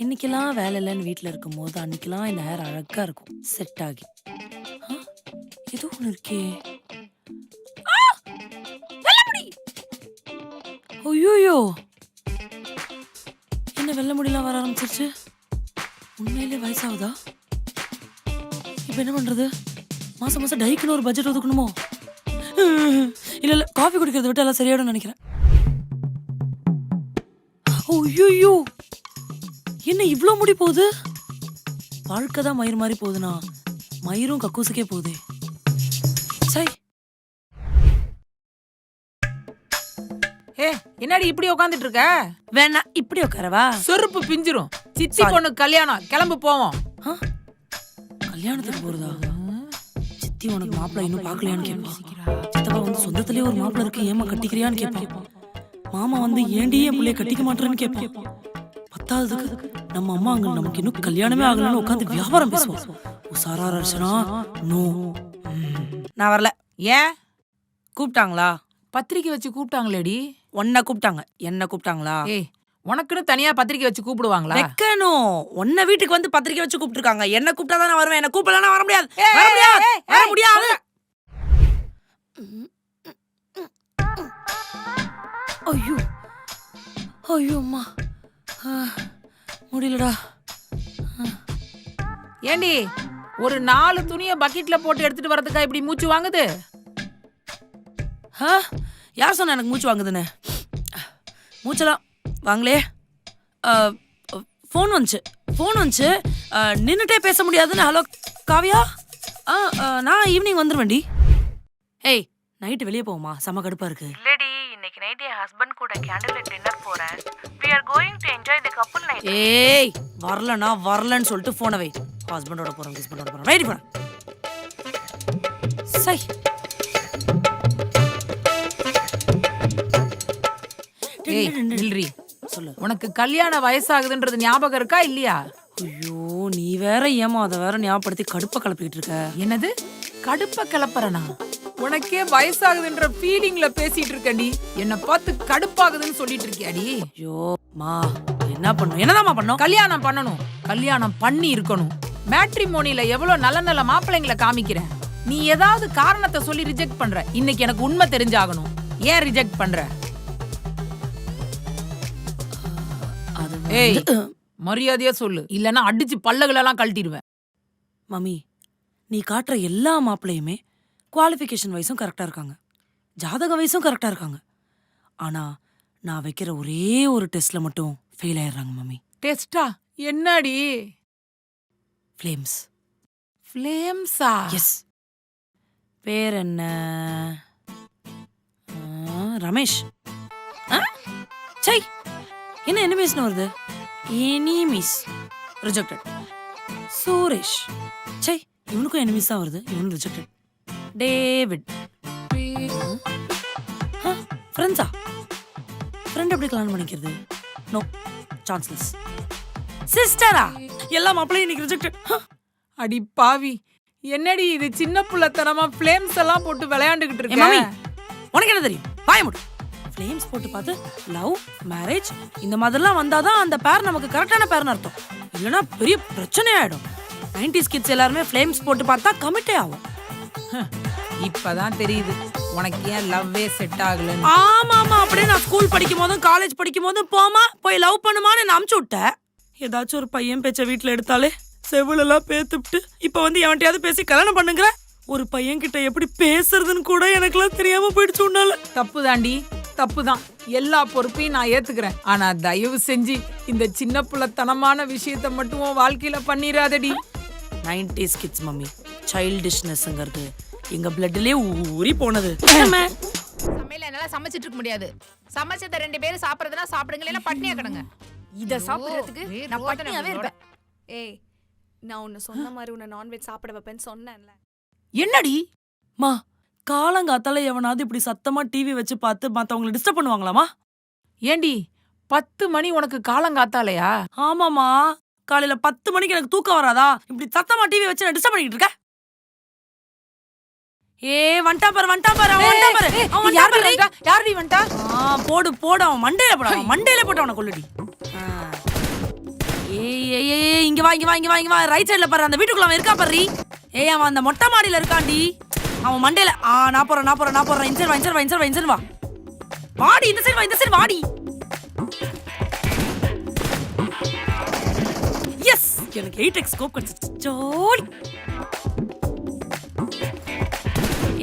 இன்னைக்கெல்லாம் வேலை இல்லைன்னு வீட்டில் இருக்கும்போது அன்னைக்கெல்லாம் இந்த ஹேர் அழகா இருக்கும் செட் ஆகி. ஆ, ஏதோ ஒன்று இருக்கே. ஆ! வெள்ளை முடி! ஐயோயோ, என்ன வெள்ளை முடியெல்லாம் வர ஆரம்பிச்சிருச்சு? உண்மையிலே வயசாகுதா? இப்போ என்ன பண்றது? மாசம் மாசம் டைக்குன்னு ஒரு பட்ஜெட் ஒதுக்கணுமோ? இல்ல இல்ல, காஃபி குடிக்கிறத விட்டு எல்லாம் சரியாயிடும் நினைக்கிறேன். ஐயோயோ, என்ன இவ்ளோ முடி போகுது? வாழ்க்கை தான் மயிர் மாதிரி போகுதுனா மயிரும் கக்கூசுக்கே போகுது. சை, ஏ என்னடி இப்படி உட்காந்துட்டு இருக்க? வேணா இப்படி உட்காரவா? செருப்பு பிஞ்சிரும். சித்தி பொண்ணு கல்யாணம், கிளம்பு போவோம். ஆ, கல்யாணத்துக்கு போறதா? சித்தி உனக்கு மாப்பிள்ளை இன்னும் பார்க்கலையான்னு கேட்பா. சித்தப்பா வந்து சொந்தத்திலேயே ஒரு மாப்பிள்ளை இருக்கு, ஏமா கட்டிக்கிறியான்னு கேட்பான். மாமா வந்து ஏண்டி என் பிள்ளைய கட்டிக்க மாட்டேன்னு கேட்பான். பத்தாவதுக்கு நம்ம அம்மா அங்க நமக்கு இன்னும் கல்யாணமே ஆகலன்னு உட்காந்து வியாபாரம் பேசுவோம். உசாரா ரச்சனா நோ. நான் வரல. ஏன்? கூப்பிட்டாங்களா? பத்திரிக்கை வச்சு கூப்பிட்டாங்களேடி. உன்னை கூப்பிட்டாங்க, என்ன கூப்பிட்டாங்களா? ஏய், உனக்குன்னு தனியா பத்திரிக்கை வச்சு கூப்பிடுவாங்களா? வைக்கணும். உன்னை வீட்டுக்கு வந்து பத்திரிக்கை வச்சு கூப்பிட்டுருக்காங்க. என்ன கூப்பிட்டா தான் நான் வருவேன். என்ன கூப்பிடலாம் வர முடியாது. வர முடியாது, வர முடியாது. ஐயோ ஐயோ அம்மா, முடியலடா. ஏண்டி ஒரு 4 துணிய பக்கெட்ல போட்டு எடுத்துட்டு வரதுக்கா இப்படி மூச்சு வாங்குது? யார் சொன்னா எனக்கு மூச்சு வாங்குதுன்னு? மூச்செல்லாம் வாங்களே. ஃபோன் வந்துச்சு. நின்றுட்டே பேச முடியாதுன்னு. ஹலோ காவியா, நான் ஈவினிங் வந்துருவேன்டி. ஏய், நைட்டு வெளியே போவோமா? செம கடுப்பா இருக்கு. இல்லடி, இன்னைக்கு நைட் என் ஹஸ்பண்ட் கூட கேண்டில் லைட் டின்னர் போறேன். we are going to enjoy the couple night. ஏய், வரலன்னு சொல்லிட்டு போன வை. ஹஸ்பண்டோட போறேன். வெயிட் பண்ண. சை, ஏய் நில்றி. சொல்லு. உனக்கு கல்யாண வயசாகுதுன்றது ஞாபகம் இருக்கா இல்லையா? ஐயோ, நீ வேற ஏமா அதை வேற ஞாபகப்படுத்தி கடுப்ப கிளப்பிட்டு இருக்க. என்னது கடுப்ப கிளப்புறனா? உனக்கே வயசாகுதுன்ற ஃபீலிங்ல பேசிட்டு இருக்கடி. என்ன பார்த்து கடுப்பாகுதுன்னு சொல்லிட்டு இருக்கியாடி? ஐயோ மா, என்னதாம்மா பண்ணோம்? கல்யாணம் பண்ணணும். கல்யாணம் பண்ணி இருக்கணும். மேட்ரிமோனில எவ்வளவு நல்ல நல்ல மாப்பிள்ளைங்களை காமிக்கிறேன். நீ ஏதாவது காரணத்தை சொல்லி ரிஜெக்ட் பண்ற. இன்னைக்கு எனக்கு உண்மை தெரிஞ்சாகணும். ஏன் ரிஜெக்ட் பண்ற? ஏய், மரியாதையா சொல்லு, இல்லன்னா அடிச்சு பல்லகளெல்லாம் கழட்டிடுவேன். மம்மி, நீ காட்டுற எல்லா மாப்பிள்ளையுமே குவாலிஃபிகேஷன் வைஸும் கரெக்டா இருக்காங்க, ஜாதக வைஸும் கரெக்டா இருக்காங்க. ஆனா நான் வைக்கிற ஒரே ஒரு டெஸ்ட்ல மட்டும் ஃபெயில் ஆயிடுறாங்க மம்மி. டெஸ்டா? என்னடி? ஃப்ளேம்ஸ். ஃப்ளேம்ஸா? எஸ். பேர் என்ன? ரமேஷ். சை, என்ன எனிமீஸ்னு வருது? Enemies rejected. சுரேஷ். சை, இவனுக்கும் எனிமீஸ் தான் வருது. இவனும் ரிஜெக்டட். டேவிட். ஃப்ரெண்ட்ஸா? ஃப்ரெண்ட் எப்படி கல்யாணம் பண்ணிக்கிறது? No, chanceless. சிஸ்டரா? எல்லா மாப்பிள்ளையும் இன்னைக்கு ரிஜெக்டட். அடி பாவி, என்னடி இது சின்ன புள்ளத்தனமா ஃப்ளேம்ஸ் எல்லாம் போட்டு விளையாண்டுகிட்டு ஏ மம்மி, இருக்க? உனக்கு என்ன தெரியும்? வாய மூடு. ஃப்ளேம்ஸ் போட்டு பார்த்து லவ், மேரேஜ் இந்த மாதிரிலாம் வந்தாதான் அந்த பேர் நமக்கு கரெக்டான பேர்னு அர்த்தம். இல்லைன்னா பெரிய பிரச்சனை ஆயிடும். 90s கிட்ஸ் எல்லாருமே ஃப்ளேம்ஸ் போட்டு பார்த்தா கமிட்டே ஆகும். இப்பதான் தெரியுது உனக்கு ஏன் லவ்வே செட் ஆகலன்னு. ஆமா, அப்படியே நான் ஸ்கூல் படிக்கும் போதும் காலேஜ் படிக்கும் போதும் போய் லவ் பண்ணுமான்னு நான் அமுச்சு விட்டேன். ஏதாச்சும் ஒரு பையன் பேச்ச வீட்டுல எடுத்தாலே செவிலெல்லாம் பேத்துப்பிட்டு இப்ப வந்து எவன்ட்டையாவது பேசி கல்யாணம் பண்ணுங்கிற. ஒரு பையன் கிட்ட எப்படி பேசுறதுன்னு கூட எனக்குலாம் தெரியாம போயிடுச்சு உன்னால. தப்பு தாண்டி, தப்புதான். எல்லா பொறுப்பையும் நான் ஏத்துக்கிறேன். ஆனா தயவு செஞ்சு இந்த சின்ன புள்ளத்தனமான விஷயத்த மட்டும் உன் வாழ்க்கையில பண்ணிராதடி. 90s கிட்ஸ் மம்மி, சைல்டிஷ்னஸ்ங்கிறது எங்க பிளட்லயே ஊறி போனது. சமையல என்னால சமைச்சிட்டு இருக்க முடியாது. சமைச்சத 2 பேரும் சாப்பிடுறதுனா சாப்பிடுங்க, இல்ல பட்னியா கிடங்க. இத சாப்பிடுறதுக்கு நான் பட்னியாவே இருப்பேன். ஏய், நான் உன்னை சொன்ன மாதிரி உன்னை நான்வெஜ் சாப்பிட வைப்பேன்னு சொன்னேன்ல. என்னடி மா, காலங்காத்தால எவனாவது இப்படி சத்தமா டிவி வச்சு பார்த்து மத்தவங்களை டிஸ்டர்ப் பண்ணுவாங்களாமா? ஏண்டி 10 மணி உனக்கு காலங்காத்தாலையா? ஆமாமா, காலையில 10 மணிக்கு எனக்கு தூக்கம் வராதா? இப்படி சத்தமா டிவி வச்சு நான் டிஸ்டர்ப் பண்ணிக்கிட்டு இருக்க. ஏ வண்டா பாரு அவன் வண்டா பாரு அவன் வண்டா பாரு யாரடி வந்தா? போடு அவன் மண்டையில போடு அவன் மண்டையில போட்டு அவனை கொல்லுடி ஏய் இங்க வா ரைட் சைடுல பாரு அந்த வீட்டுக்குள்ள அவன் இருக்கா பாரு ஏய் அவன் அந்த மொட்டை மாடியில இருக்கான்டி அவன் மண்டையில நான் போறேன் இன்சர் வா வாடி இந்த சைடு வாடி எஸ் எனக்கு 8x ஸ்கோப் கிடைச்சிச்சு ஜோடி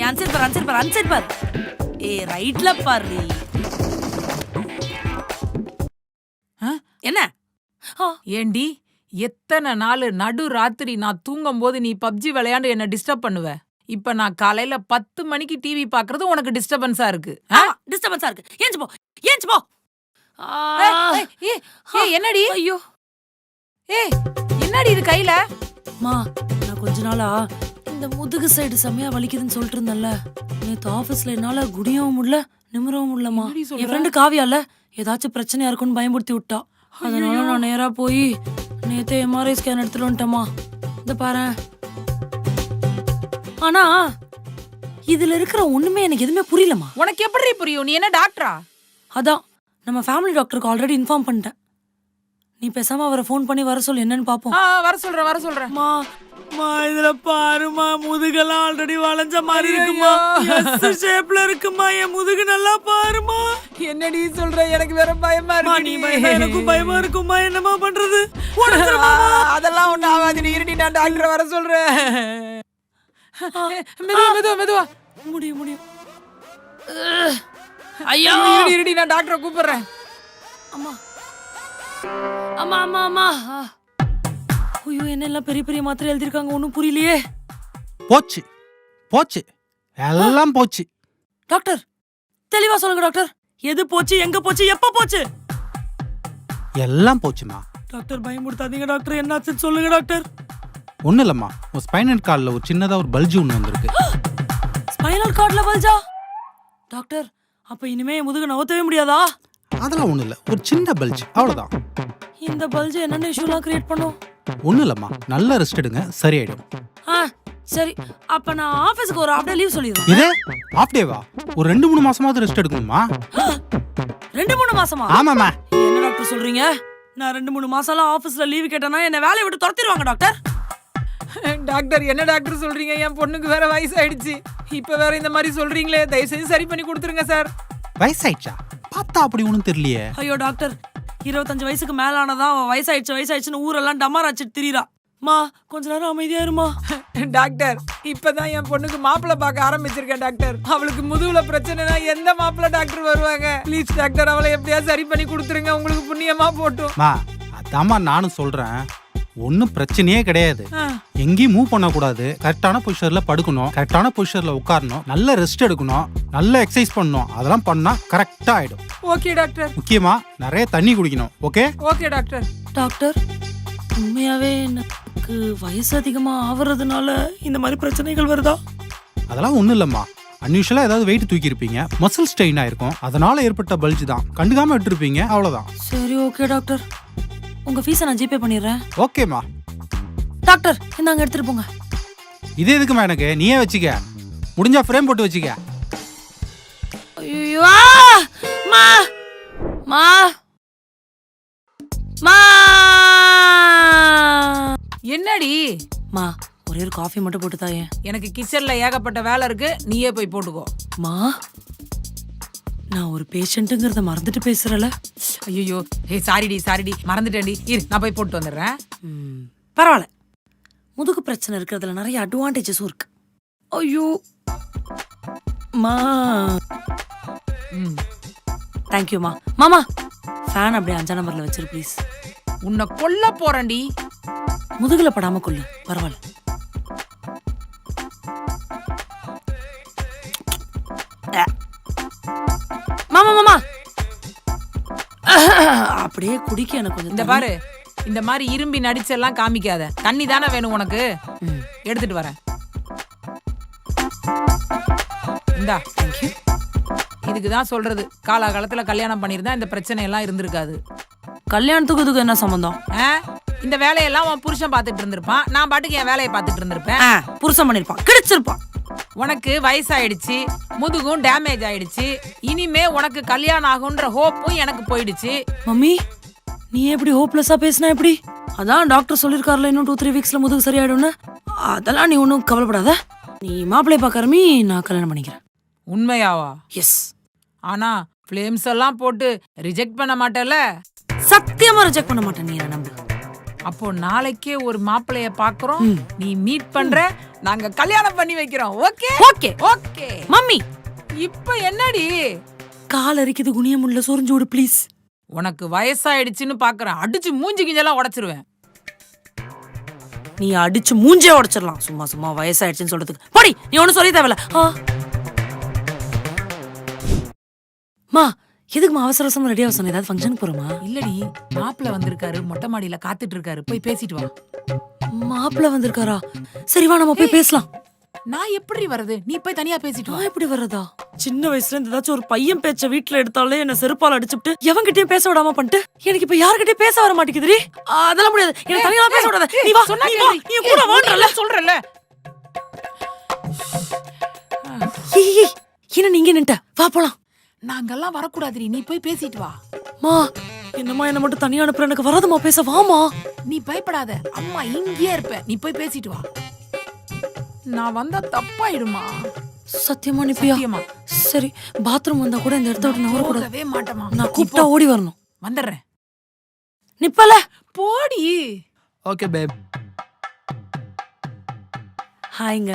ஆன்சர் பார் ஏ ரைட்ல பாரு என்ன ஏண்டி எத்தனை நாள் நடு ராத்திரி நான் தூங்கும் போது நீ பப்ஜி விளையாண்டு என்ன டிஸ்டர்ப் பண்ணுவ. இப்ப நான் காலையில 10 மணிக்கு டிவி பாக்குறது உனக்கு டிஸ்டர்பன்ஸா இருக்கு. டிஸ்டர்பன்ஸா இருக்கு ஏஞ்சு போ என்னடி? ஐயோ என்னடி இது கையில? மா நான் கொஞ்ச நாளா இந்த முதுகு சைடு செமையா வலிக்குதுன்னு சொல்லிட்டு இருந்தேன்ல, நேத்து ஆபீஸ்ல என்னால குடியவும் முடியல நிமிரவும் முடியலமா. என் ஃப்ரெண்டு காவியால ஏதாச்சும் பிரச்சனையா இருக்குன்னு பயமுறுத்தி விட்டா. அதனால நான் நேரா போய் நேத்து எம்ஆர்ஐ ஸ்கேன் எடுத்துட்டு வந்துட்டேமா. இந்த பாரு. ஆனா இதுல இருக்கிற ஒண்ணுமே எனக்கு எதுவுமே புரியலமா. உனக்கு எப்படி புரியும்? நீ என்ன டாக்டரா? அதான் நம்ம ஃபேமிலி டாக்டருக்கு ஆல்ரெடி இன்ஃபார்ம் பண்ணிட்டேன். நீ பேசாம அவரை ஃபோன் பண்ணி வர சொல்லு, என்னன்னு பாப்போம். வர சொல்றேன். மா இதுல பாருமா, முதுகெல்லாம் ஆல்ரெடி வளைஞ்ச மாதிரி இருக்குமா, எஸ் ஷேப்ல இருக்குமா என் முதுகு, நல்லா பாருமா. என்னடி சொல்ற? எனக்கு வேற பயமா இருக்கு. நீ எனக்கும் பயமா இருக்குமா, என்னமா பண்றது? அதெல்லாம் ஒண்ணு ஆகாது, இருடி நான் டாக்டர் வர சொல்றேன். மெதுவா முடியும். ஐயோ இருடி நான் டாக்டரை கூப்பிடுறேன். அம்மா ஐயோ என்ன எல்லாம் பெரிய மாத்திரை எழுதிருக்காங்க, ஒண்ணும் புரியலையே. போச்சு எல்லாம் போச்சு. டாக்டர் தெளிவா சொல்லுங்க டாக்டர், எது போச்சு, எங்க போச்சு, எப்ப போச்சு? எல்லாம் போச்சுமா. டாக்டர் பயமுடுத்தாதீங்க டாக்டர், என்னாச்சுன்னு சொல்லுங்க டாக்டர். ஒன்றும் இல்லைம்மா, உன் ஸ்பைனல் கார்டில் ஒரு சின்னதாக ஒரு பல்ஜி ஒன்று வந்திருக்கு. ஸ்பைனல் கார்டில் பல்ஜா? டாக்டர் அப்ப இனிமே என் முதுகு நகர்த்தவே முடியாதா? அதெல்லாம் ஒன்றும் இல்லை, ஒரு சின்ன பல்ஜி, அவ்வளோதான். இந்த பல்ஜ் என்னென்ன இஷ்யூலாம் கிரியேட் பண்ணும்? ஒன்றும் இல்லைம்மா, நல்லா ரெஸ்ட் எடுங்க, சரியாயிடும். சரி அப்ப நான் ஆபீஸ்க்கு ஒரு 1/2 டே லீவ் சொல்லிடுறேன். இதே ஆஃப் டேவா? ஒரு 2-3 மாசமாவது ரெஸ்ட் எடுக்கணுமா? 2-3 மாசமா? ஆமாம்மா. என்ன டாக்டர் சொல்றீங்க? நான் 2-3 மாசம்லாம் ஆபீஸ்ல லீவ் கேட்டேன்னா என்ன வேலையை விட்டு துரத்திடுவாங்க டாக்டர். டாக்டர் என்ன டாக்டர் சொல்றீங்க? என் பொண்ணுக்கு வேற வயசாயிடுச்சு, இப்ப வேற இந்த மாதிரி சொல்றீங்களே, தயவு செஞ்சு சரி பண்ணி கொடுத்துருங்க சார். வயசாயிடுச்சா? பார்த்தா அப்படி ஒன்றும் தெரியலையே. ஐயோ டாக்டர் 25 வயசுக்கு மேல ஆனதான் வயசாயிடுச்சுன்னு ஊரெல்லாம் டமார் அடிச்சிட்டு திரியுறா. மா கொஞ்ச நேரம் அமைதியா இருமா. டாக்டர் இப்பதான் என் பொண்ணுக்கு மாப்பிள்ளை பார்க்க ஆரம்பிச்சிருக்கேன் டாக்டர். அவளுக்கு முதுகுல பிரச்சனைனா எந்த மாப்பிள்ளை டாக்டர் வருவாங்க? ப்ளீஸ் டாக்டர், அவளை எப்படியா சரி பண்ணி கொடுத்துருங்க, உங்களுக்கு புண்ணியமா போட்டும். அதாம்மா நானும் சொல்றேன், ஒன்றும் பிரச்சனையே கிடையாது. எங்கேயும் மூவ் பண்ணக்கூடாது, கரெக்டான பொசிஷன்ல படுக்கணும், கரெக்டான பொசிஷன்ல உட்காரணும், நல்ல ரெஸ்ட் எடுக்கணும், நல்ல எக்ஸசைஸ் பண்ணணும். அதெல்லாம் பண்ணா கரெக்டா ஆயிடும். Okay doctor. முக்கியமா நிறைய தண்ணி குடிக்கணும். Okay doctor. டாக்டர் உண்மையாவே எனக்கு வயசு அதிகமா ஆவறதுனால இந்த மாதிரி பிரச்சனைகள் வருதா? அதெல்லாம் ஒண்ணும் இல்லம்மா, அன்யூஷுவலா ஏதாவது வெயிட் தூக்கி இருப்பீங்க, மசில் ஸ்ட்ரெயின் ஆயிருக்கும், அதனால ஏற்பட்ட பல்ஜ் தான், கண்டுக்காம விட்டுருப்பீங்க, அவ்வளவுதான். சரி ஓகே டாக்டர், உங்க ஃபீஸை நான் ஜிபே பண்ணிடுறேன். ஓகேம்மா. டாக்டர் இந்தாங்க எடுத்துட்டு போங்க. இது எதுக்குமா எனக்கு? நீயே வச்சுக்க, முடிஞ்சா ஃப்ரேம் போட்டு வச்சுக்க. ஐயோ மா மா மா என்னடி? மா ஒரே ஒரு காஃபி மட்டும் போட்டு தாயே. எனக்கு கிச்சன்ல ஏகப்பட்ட வேலை இருக்கு, நீயே போய் போட்டுக்கோ. மா நான் ஒரு பேஷண்ட்டுங்கிறத மறந்துட்டு பேசுறல. ஐயோ சாரிடி மறந்துட்டேன்டி, இரு நான் போய் போட்டு வந்துடுறேன். பரவாயில்ல, முதுகு பிரச்சனை இருக்கிறதுல நிறைய அட்வான்டேஜஸும் இருக்கு. ஐயோ மா தேங்க்யூ மாமா. ஃபேன் அப்படியே 5ஆம் நம்பர்ல வச்சிரு ப்ளீஸ். உன்னை கொல்ல போறேன்டி. முதுகுல படாம கொல்லு, பரவாயில்ல. மாமா அப்படியே குடிக்க எனக்கு கொஞ்சம். இந்த பாரு, இந்த மாதிரி இரும்பி நடிச்செல்லாம் காமிக்காத, தண்ணி தானே வேணும் உனக்கு, எடுத்துட்டு வரேன். இந்தா. தேங்க்யூ. இதுக்குதான் சொல்றது, காலகாலத்துல கல்யாணம் பண்ணிருந்தா இந்த பிரச்சனை எல்லாம் இருந்திருக்காது. கல்யாணத்துக்கு இதுக்கு என்ன சம்பந்தம்? இந்த வேலையெல்லாம் உன் புருஷன் பாத்துட்டு இருந்திருப்பான், நான் பாட்டுக்கு என் வேலையை பாத்துட்டு இருந்திருப்பேன். புருஷன் பண்ணிருப்பான், கிடைச்சிருப்பான். உனக்கு வயசாயிடுச்சு, முதுகும் டேமேஜ் ஆயிடுச்சு. இனிமே உனக்கு கல்யாணம் ஆகுன்ற ஹோப்பும் எனக்கு போயிடுச்சு. மம்மி நீ எப்படி ஹோப்லெஸ்ஸா பேசினா எப்படி? அதான் டாக்டர் சொல்லிருக்காருல இன்னும் 2-3 வீக்ஸ்ல முதுகு சரியாயிடும்னு. அதெல்லாம் நீ ஒன்றும் கவலைப்படாத. நீ மாப்பிள்ளைய பார்க்கறமி, நான் கல்யாணம் பண்ணிக்கிறேன். உண்மையாவா? எஸ். ஆனா ஃபிளேம்ஸ் எல்லாம் போட்டு ரிஜெக்ட் பண்ண மாட்டல? சத்தியமா ரிஜெக்ட் பண்ண மாட்டேன், நீ என்ன நம்பு. அப்போ நாளைக்கே ஒரு மாப்பிளைய பாக்குறோம், நீ மீட் பண்ற, நாங்க கல்யாணம் பண்ணி வைக்கிறோம். Okay okay okay. மம்மி இப்ப என்னடி? கால் அரிக்குது, குனிய முடியல, சொரிஞ்சு விடு ப்ளீஸ். உனக்கு வயசாயிடுச்சுன்னு பாக்குறேன், அடிச்சு மூஞ்சி கிஞ்செல்லாம் உடைச்சிருவேன். நீ அடிச்சு மூஞ்சே உடைச்சிடலாம், சும்மா சும்மா வயசாயிடுச்சுன்னு சொல்றதுக்கு. போடி, நீ ஒன்னும் சொல்லி தேவையில்ல. மா எதுக்குமா அவசர அவசரமா ரெடி ஆக சொன்ன? ஏதாவது ஃபங்க்ஷனுக்கு போறோமா? இல்லடி, மாப்பிள்ள வந்திருக்காரு, மொட்டை மாடியில காத்துட்டு இருக்காரு, போய் பேசிட்டு வா. மாப்பிள்ள வந்திருக்காரா? சரி வா, நம்ம போய் பேசலாம். நான் எப்படி வர்றது? நீ போய் தனியா பேசிட்டு வா. நான் எப்படி வர்றதா? சின்ன வயசுல இருந்து ஏதாச்சும் ஒரு பையன் பேச்ச வீட்டுல எடுத்தாலே என்ன செருப்பால் அடிச்சுட்டு எவன்கிட்டயும் பேச விடாம பண்ணிட்டு எனக்கு இப்ப யார்கிட்டயும் பேச வர மாட்டேங்குதுடி. அதெல்லாம் முடியாது, எனக்கு தனியா பேச விடாத. நீ வா, சொன்னா நீ வா, நீ கூட வான்றல சொல்றல. ஏய் என்ன நீங்க நின்னுட்ட? வா போலாம். நாங்கெல்லாம் வரக்கூடாதுடி, நீ போய் பேசிட்டு வா. மா என்னம்மா என்ன மட்டும் தனியா அனுப்புற? எனக்கு வராதுமா பேச. வாமா. நீ பயப்படாத, அம்மா இங்கேயே இருப்ப, நீ போய் பேசிட்டு வா. நான் வந்தா தப்பாயிடுமா? சத்தியமா நிப்பியா? சத்தியமா. சரி, பாத்ரூம் வந்தா கூட இந்த இடத்த விட்டு நவர கூடாது. போகவே மாட்டேமா. நான் கூப்பிட்டா ஓடி வரணும். வந்துடுறேன். நிப்பல போடி. ஓகே பேப். ஹாய்ங்க.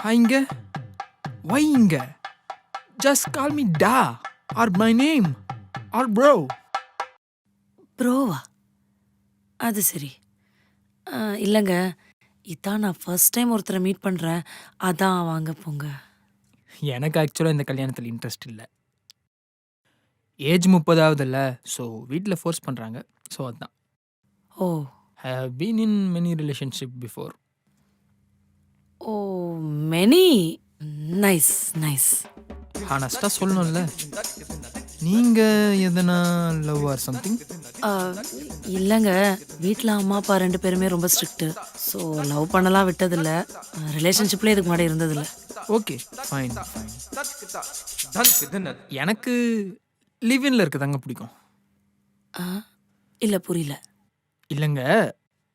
ஹாய்ங்க. வைங்க. Just call me Da or my name or bro. ப்ரோவா? அது சரி. இல்லைங்க, இதான் நான் ஃபர்ஸ்ட் டைம் ஒருத்தரை மீட் பண்ணுறேன், அதான் வாங்க போங்க. எனக்கு ஆக்சுவலாக இந்த கல்யாணத்தில் இன்ட்ரெஸ்ட் இல்லை. ஏஜ் 30 இல்லை, ஸோ வீட்டில் ஃபோர்ஸ் பண்ணுறாங்க, ஸோ அதுதான். Oh have been in many relationship before. Oh many. Nice nice. ஹானஸ்டாக சொல்லணும்ல, நீங்கள் எதனா லவ் ஆர் சம்திங்? இல்லைங்க, வீட்டில் அம்மா அப்பா 2 பேருமே ரொம்ப ஸ்ட்ரிக்ட்டு, ஸோ லவ் பண்ணலாம் விட்டதில்லை. ரிலேஷன்ஷிப்லேயே இதுக்கு முன்னாடி இருந்ததில்லை. Okay fine fine. எனக்கு லிவ்-இன்ல இருக்கதாங்க பிடிக்கும். இல்லை புரியல. இல்லைங்க,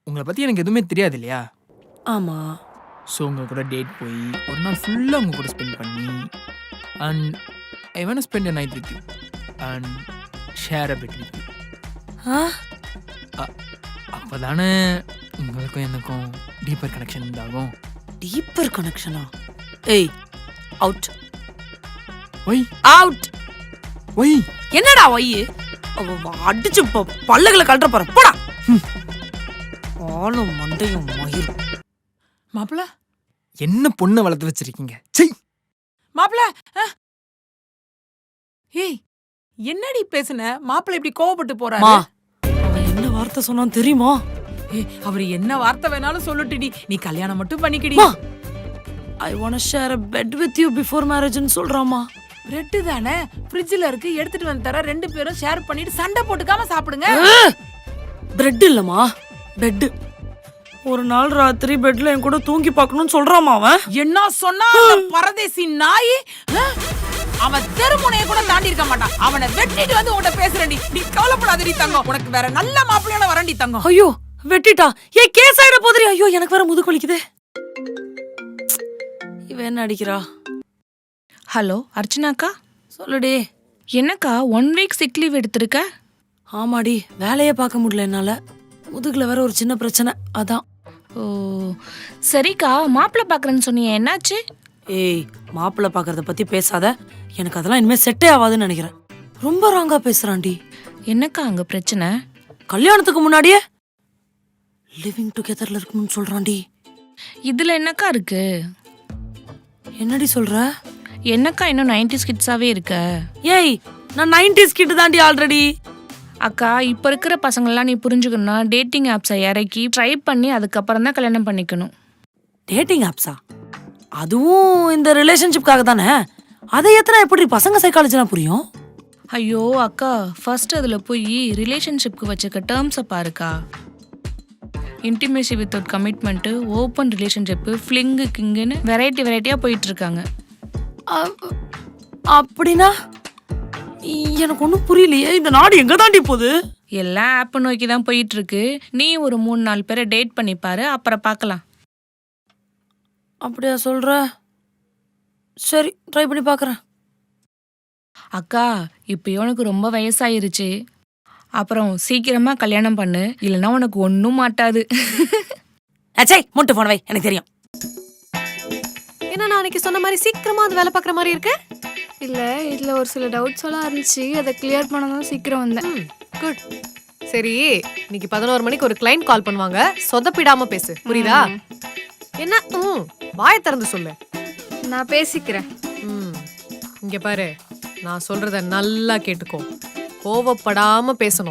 உங்களை பற்றி எனக்கு எதுவுமே தெரியாது இல்லையா? ஆமாம். ஸோ உங்கள் கூட டேட் போய் ஒரு நாள் ஃபுல்லாக உங்கள் கூட ஸ்பெண்ட் பண்ணி and I want spend a night with you and share a bed with you. அப்போ தானே உங்களுக்கும் எனக்கும் டீப்பர் கனெக்ஷன் உண்டாகும். டீப்பர் கனெக்ஷனா? ஏய் அவுட். Why out. ஒய் என்னடா ஒய்? அடிச்சு பல்லுகளை கழட்ட போற போடா. ஆளும் மண்டையும் மயிரும். மாப்பிள்ள என்ன பொண்ணை வளர்த்து வச்சிருக்கீங்க? செய் மாப்பிள்ள. ஏய் என்னடி பேசுன? மாப்பிள்ள இப்படி கோவப்பட்டு போறாரு. அவன் என்ன வார்த்தை சொன்னான் தெரியுமா? அவரு என்ன வார்த்தை வேணாலும் சொல்லட்டுடி, நீ கல்யாணம் மட்டும் பண்ணிக்கிடி. I want to share a bed with you before marriage ன்னு சொல்றாமா. பிரெட் தானே ஃப்ரிட்ஜ்ல இருக்கு, எடுத்துட்டு வந்து தர, 2 பேரும் ஷேர் பண்ணிட்டு சண்டை போட்டுக்காம சாப்பிடுங்க. பிரெட் இல்லம்மா, பெட். ஒரு நாள் ராத்திரி பெட்ல என் கூட தூங்கி பார்க்கணும்னு சொல்றாமா அவன். என்ன சொன்னா அந்த பரதேசி நாய்? அவன் தெருமுனையை கூட தாண்டி இருக்க மாட்டான். அவனை வெட்டிட்டு வந்து உன்கிட்ட பேசுறேன்டி. நீ கவலைப்படாதடி தங்கம், உனக்கு வேற நல்ல மாப்பிள்ளையோட வரண்டி தங்கம். ஐயோ வெட்டிட்டா? ஏன் கேஸ் ஆயிட போதுரி? ஐயோ எனக்கு வேற முதுகு வலிக்குதே. இவ என்ன அடிக்கிறா? ஹலோ அர்ச்சனாக்கா. சொல்லுடி. என்னக்கா 1 வீக் சிக் லீவ் எடுத்திருக்க? ஆமாடி, வேலையே பார்க்க முடியல என்னால. முதுகுல வேற ஒரு சின்ன பிரச்சனை, அதான். ஓ சரிக்கா, மாப்பிள்ளை பார்க்குறேன்னு சொன்னீங்க, என்னாச்சு? ஏய் மாப்பிள்ளை பார்க்கறத பத்தி பேசாத, எனக்கு அதெல்லாம் இனிமே செட்டே ஆகாதுன்னு நினைக்கிறேன். ரொம்ப ராங்கா பேசுறான்டி. என்னக்கா அங்க பிரச்சனை? கல்யாணத்துக்கு முன்னாடியே லிவிங் டுகெதர்ல இருக்கணும்னு சொல்றான்டி. இதுல என்னக்கா இருக்கு? என்னடி சொல்ற? என்னக்கா இன்னும் 90s கிட்ஸாவே இருக்க? ஏய் நான் 90s கிட் தாண்டி ஆல்ரெடி. அக்கா இப்ப இருக்கிற பசங்கள்லாம் நீ புரிஞ்சுக்கணும்னா டேட்டிங் ஆப்ஸை இறக்கி ட்ரை பண்ணி அதுக்கப்புறம் தான் கல்யாணம் பண்ணிக்கணும். டேட்டிங் ஆப்ஸா? அதுவும் இந்த ரிலேஷன்ஷிப்காக தானே. அதை எத்தனை எப்படி பசங்க சைக்காலஜிலாம் புரியும்? ஐயோ அக்கா, ஃபர்ஸ்ட் அதுல போய் ரிலேஷன்ஷிப்க்கு வச்சுக்க டேர்ம்ஸை பாருக்கா. Intimacy without commitment, open relationship, fling கிங்குன்னு வெரைட்டியாக போயிட்டு இருக்காங்க. அப்படின்னா எனக்கு ஒன்றும் புரியலையே. இந்த நாடு எங்க தாண்டி போகுது? எல்லாம் ஆப்பை நோக்கி தான் போயிட்டு இருக்கு. நீ ஒரு 3-4 பேரை டேட் பண்ணி பாரு, அப்புறம் பார்க்கலாம். அப்படியா சொல்ற? சரி, ட்ரை பண்ணி பார்க்குறேன். அக்கா, இப்போ உனக்கு ரொம்ப வயசாயிருச்சு. அப்புறம் சீக்கிரமா கல்யாணம் பண்ணு, இல்லைன்னா உனக்கு ஒன்றும் மாட்டாது. அச்சே, முட்டு போன வை, எனக்கு தெரியும். ஏன்னா நான் அன்னைக்கு சொன்ன மாதிரி சீக்கிரமா அது வேலை பார்க்குற மாதிரி இருக்கு. இல்ல, இதுல ஒரு சில டவுட்ஸ் எல்லாம் இருந்துச்சு. அதை கிளியர் பண்ணதான் சீக்கிரம் வந்தேன். குட். சரி, இன்னைக்கு 11 மணிக்கு ஒரு கிளைண்ட் கால் பண்ணுவாங்க. சொதப்பிடாம பேசு, புரியுதா? என்ன வாயை திறந்து சொல்லு. நான் பேசிக்கிறேன். இங்க பாரு, நான் சொல்றத நல்லா கேட்டுக்கோ. கோவப்படாம பேசணும்.